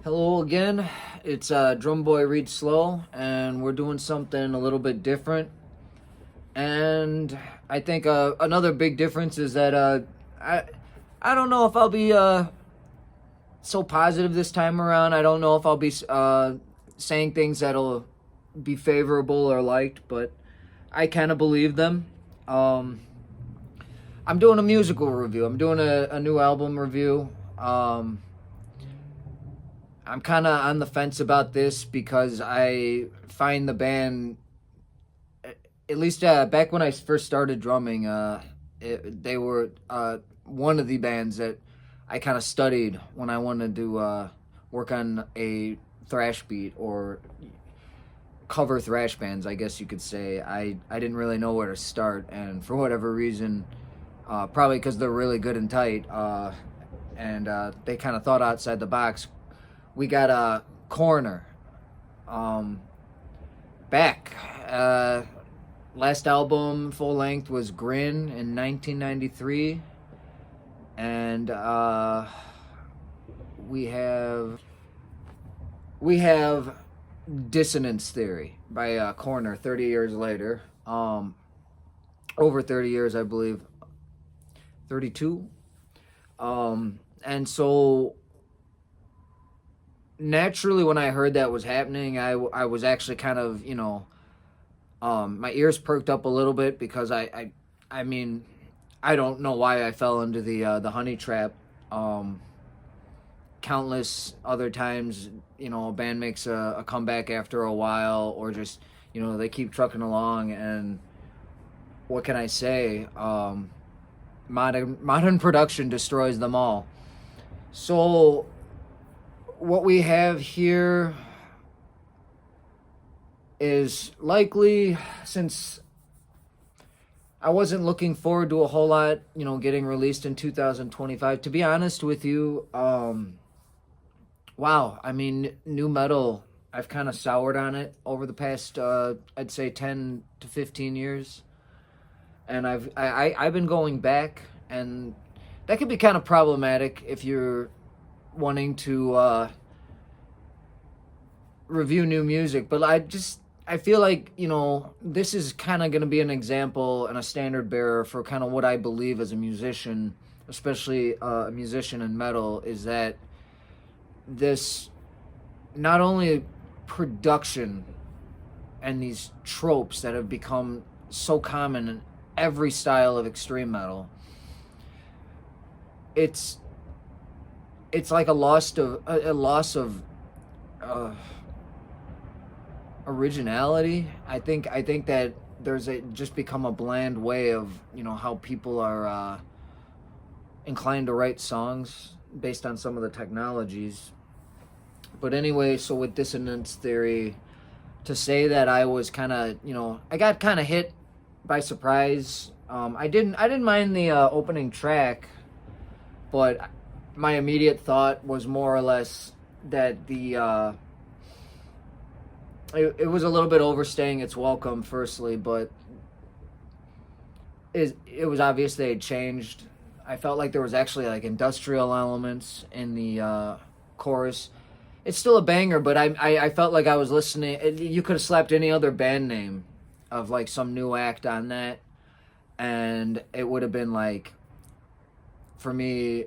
Hello again, it's DrumBoyReadsSlow, and we're doing something a little bit different. And I think another big difference is that I don't know if I'll be so positive this time around. I don't know if I'll be saying things that'll be favorable or liked, but I kind of believe them. I'm doing a musical review. I'm doing a new album review. I'm kind of on the fence about this because I find the band, at least back when I first started drumming, they were one of the bands that I kind of studied when I wanted to work on a thrash beat or cover thrash bands, I guess you could say. I didn't really know where to start, and for whatever reason, probably because they're really good and tight, and they kind of thought outside the box. We got a Coroner back. Last album, full length, was Grin in 1993, and we have Dissonance Theory by Coroner 30 years later. Over 30 years, I believe. 32. And so naturally, when I heard that was happening, I was actually kind of, my ears perked up a little bit because I mean, I don't know why I fell into the honey trap. Countless other times, a band makes a comeback after a while, or just, they keep trucking along, and what can I say? Modern production destroys them all. So what we have here is likely, since I wasn't looking forward to a whole lot, getting released in 2025. To be honest with you, wow, I mean, new metal, I've kind of soured on it over the past, I'd say 10 to 15 years. And I've been going back, and that could be kind of problematic if you're wanting to review new music. But I feel like, this is kind of going to be an example and a standard bearer for kind of what I believe as a musician, especially a musician in metal, is that this, not only production and these tropes that have become so common in every style of extreme metal, it's like a loss of originality. I think that there's just become a bland way of how people are inclined to write songs based on some of the technologies. But anyway, so with Dissonance Theory, to say that I was kind of, I got kind of hit by surprise. I didn't mind the opening track, but my immediate thought was more or less that it was a little bit overstaying its welcome, firstly, but it was obvious they had changed. I felt like there was actually like industrial elements in the chorus. It's still a banger, but I felt like I was listening. You could have slapped any other band name of like some new act on that, and it would have been like, for me,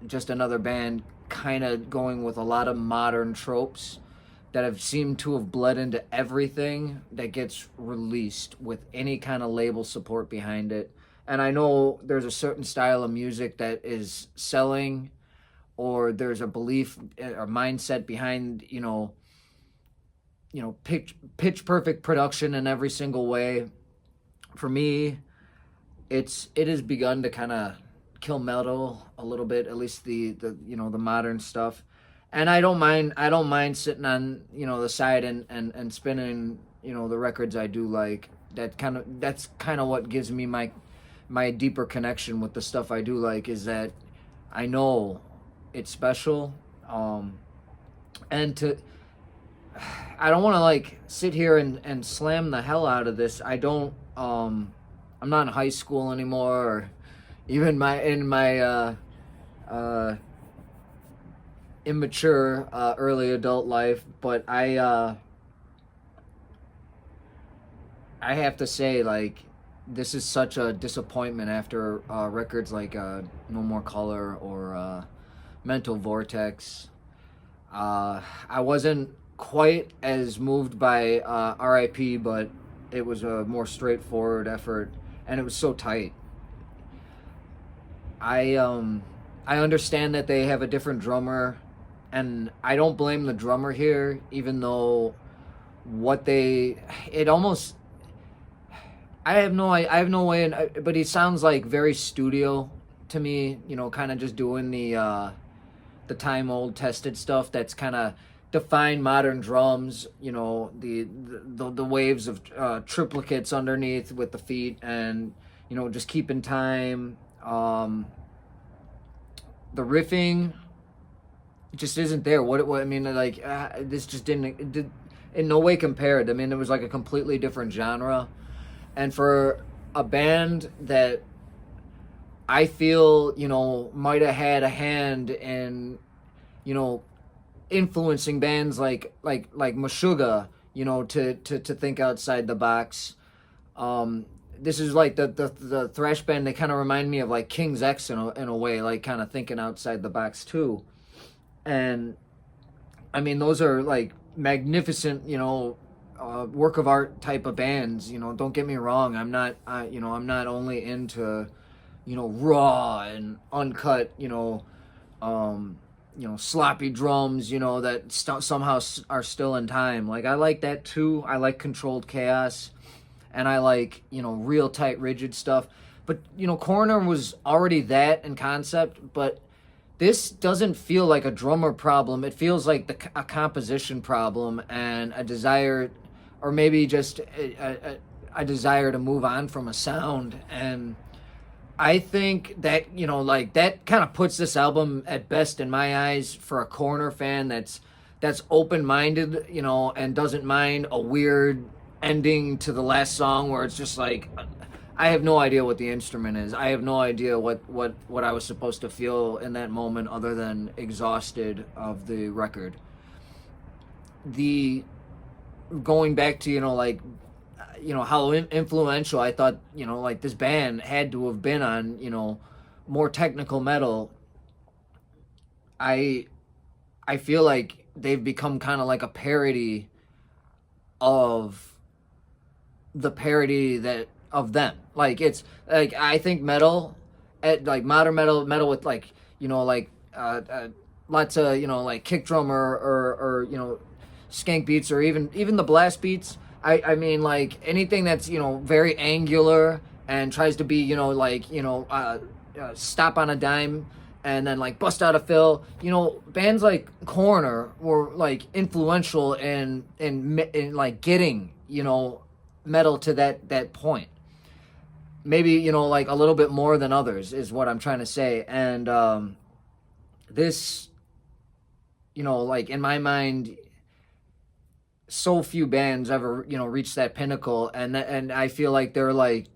just another band kind of going with a lot of modern tropes that have seemed to have bled into everything that gets released with any kind of label support behind it. And I know there's a certain style of music that is selling, or there's a belief or mindset behind, pitch perfect production in every single way. For me, it has begun to kind of kill metal a little bit, at least the modern stuff. And I don't mind sitting on, the side and spinning, the records I do like. That's kind of what gives me my deeper connection with the stuff I do like, is that I know it's special. And I don't want to like sit here and slam the hell out of this. I'm not in high school anymore, or even in my immature early adult life, but I have to say, like, this is such a disappointment after records like No More Color or Mental Vortex. I wasn't quite as moved by RIP, but it was a more straightforward effort, and it was so tight. I understand that they have a different drummer, and I don't blame the drummer here, even though what they it almost I have no way, but he sounds like very studio to me. You know, kind of just doing the time old tested stuff that's kind of defined modern drums. You know, the waves of triplicates underneath with the feet, and you know, just keeping time. The riffing just isn't there. What I mean, like this just it did in no way compared. I mean, it was like a completely different genre. And for a band that I feel, you know, might have had a hand in, you know, influencing bands like Meshuggah, you know, to think outside the box. This is like the thrash band. They kind of remind me of like King's X in a way, like kind of thinking outside the box too. And I mean, those are like magnificent, you know, work of art type of bands. You know, don't get me wrong. I'm not, you know, I'm not only into, you know, raw and uncut, you know, sloppy drums, you know, that somehow are still in time. Like I like that too. I like controlled chaos, and I like, you know, real tight, rigid stuff. But you know, Coroner was already that in concept, but this doesn't feel like a drummer problem. It feels like a composition problem and a desire, or maybe just a desire to move on from a sound. And I think that, you know, like that kind of puts this album at best in my eyes for a Coroner fan that's open-minded, you know, and doesn't mind a weird ending to the last song where it's just like, I have no idea what the instrument is. I have no idea what I was supposed to feel in that moment other than exhausted of the record. The going back to, you know, like, you know, how influential I thought, you know, like this band had to have been on, you know, more technical metal. I feel like they've become kind of like a parody of the parody that of them. Like it's like I think metal, at like modern metal with like, you know, like lots of, you know, like kick drum or you know, skank beats, or even the blast beats. I mean, like anything that's, you know, very angular and tries to be, you know, like, you know, stop on a dime and then like bust out a fill. You know, bands like Coroner were like influential in like getting, you know, metal to that point. Maybe, you know, like a little bit more than others is what I'm trying to say. And this, you know, like in my mind, so few bands ever, you know, reach that pinnacle, and I feel like they're like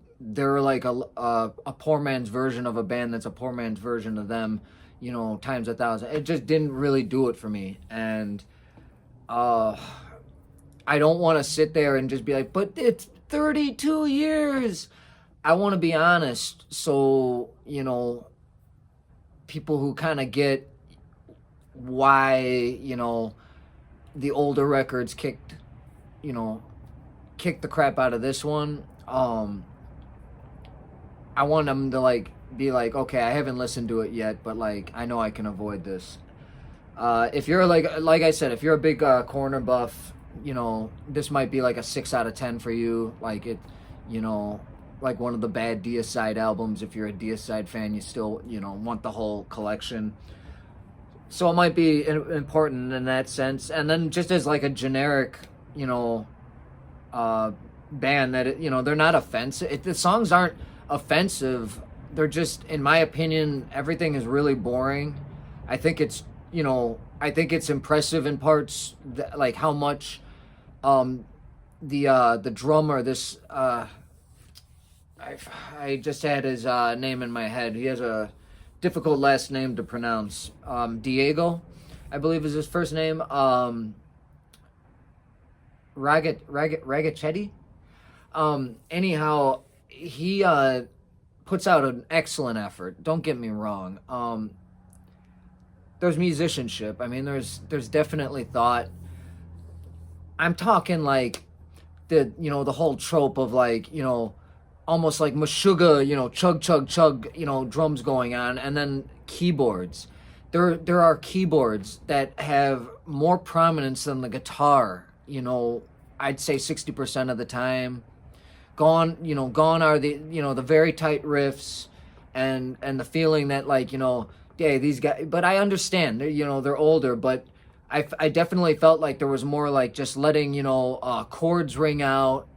a poor man's version of a band that's a poor man's version of them, you know, times 1,000. It just didn't really do it for me. And I don't want to sit there and just be like, but it's 32 years. I want to be honest, so, you know, people who kind of get why, you know, the older records kicked the crap out of this one. I want them to like be like, okay, I haven't listened to it yet, but like I know I can avoid this. If you're like I said, if you're a big Coroner buff, you know, this might be like a 6 out of 10 for you. Like it, you know, like one of the bad Deicide albums. If you're a Deicide fan, you still, you know, want the whole collection. So it might be important in that sense. And then just as like a generic, you know, band that, you know, they're not offensive. The songs aren't offensive. They're just, in my opinion, everything is really boring. I think it's, you know, I think it's impressive in parts, like how much the drummer, this, I just had his name in my head. He has a difficult last name to pronounce. Diego. I believe is his first name. Ragachetti. Anyhow, he puts out an excellent effort. Don't get me wrong. There's musicianship. I mean, there's definitely thought. I'm talking like the whole trope of like, almost like Meshuggah, chug chug chug, drums going on, and then keyboards. There are keyboards that have more prominence than the guitar. I'd say 60% of the time. Gone are the very tight riffs, and the feeling that like yeah, these guys. But I understand they're older, but I definitely felt like there was more like just letting chords ring out,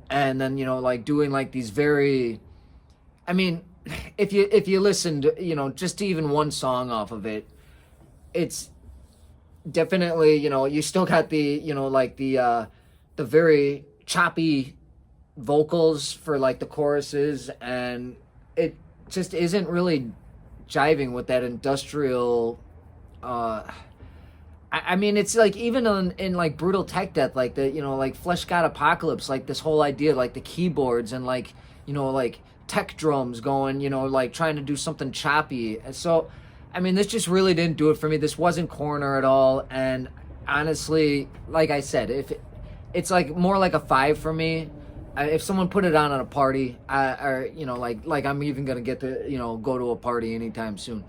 and then like doing like these very. I mean, if you listened just to even one song off of it, it's definitely you still got the like the very choppy vocals for like the choruses, and it just isn't really jiving with that industrial I mean, it's like even in like Brutal Tech Death, like the like Flesh God Apocalypse, like this whole idea, like the keyboards and like like tech drums going, like trying to do something choppy. And so, I mean, this just really didn't do it for me. This wasn't Coroner at all, and honestly, like I said, it's like more like a 5 for me. If someone put it on at a party, or like I'm even gonna get to go to a party anytime soon.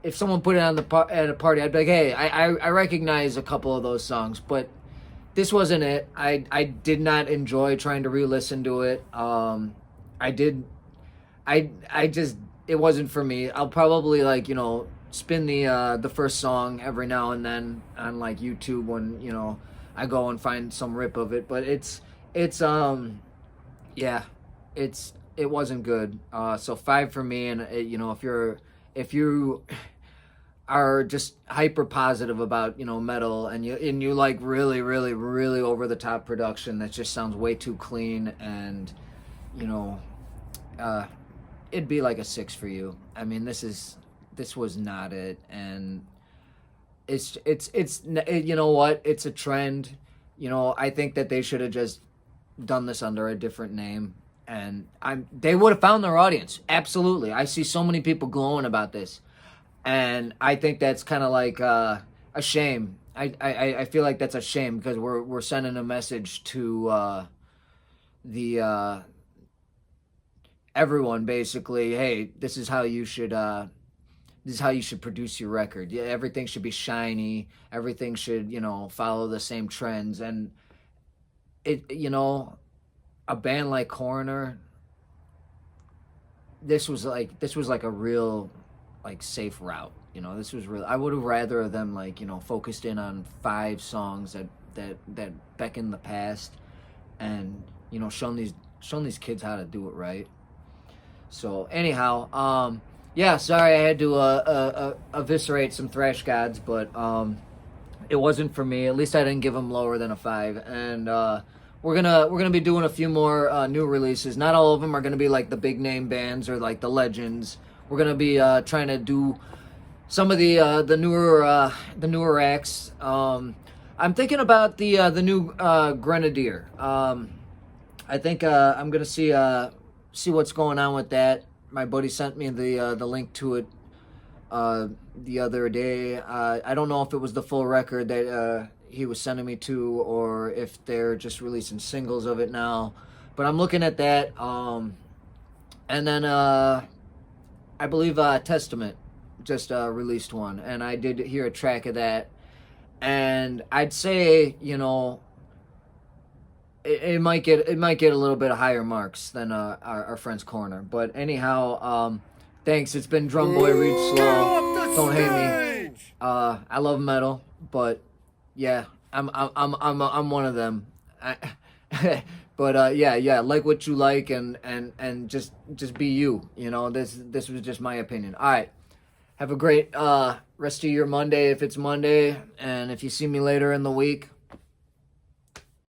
If someone put it on at a party, I'd be like, hey, I recognize a couple of those songs, but this wasn't it. I did not enjoy trying to re-listen to it. It wasn't for me. I'll probably like spin the first song every now and then on like YouTube when I go and find some rip of it, but it wasn't good. So 5 for me, and if you are just hyper positive about metal, and you like really really really over the top production that just sounds way too clean, and it'd be like a 6 for you. I mean, this was not it, and it's you know what, it's a trend. I think that they should have just done this under a different name, and they would have found their audience. Absolutely. I see so many people glowing about this, and I think that's kind of like a shame. I feel like that's a shame, because we're sending a message to the everyone, basically. Hey, this is how you should produce your record. Yeah, everything should be shiny. Everything should follow the same trends. And a band like Coroner, this was like a real like safe route. This was real. I would have rather them like focused in on 5 songs that back in the past, and shown these kids how to do it right. So anyhow, yeah, sorry I had to eviscerate some thrash gods, but it wasn't for me. At least I didn't give them lower than a 5. And we're gonna be doing a few more new releases. Not all of them are gonna be like the big name bands or like the legends. We're gonna be trying to do some of the newer acts. I'm thinking about the new Grenadier. I think I'm gonna see what's going on with that. My buddy sent me the link to it the other day. I don't know if it was the full record that he was sending me to, or if they're just releasing singles of it now. But I'm looking at that. And then I believe Testament just released one, and I did hear a track of that. And I'd say it might get a little bit of higher marks than our friend's Coroner. But anyhow, thanks. It's been DrumBoyReadsSlow. Don't hate me. I love metal, but yeah, I'm one of them. But yeah, like what you like, and just be you. This was just my opinion. All right. Have a great rest of your Monday if it's Monday, and if you see me later in the week,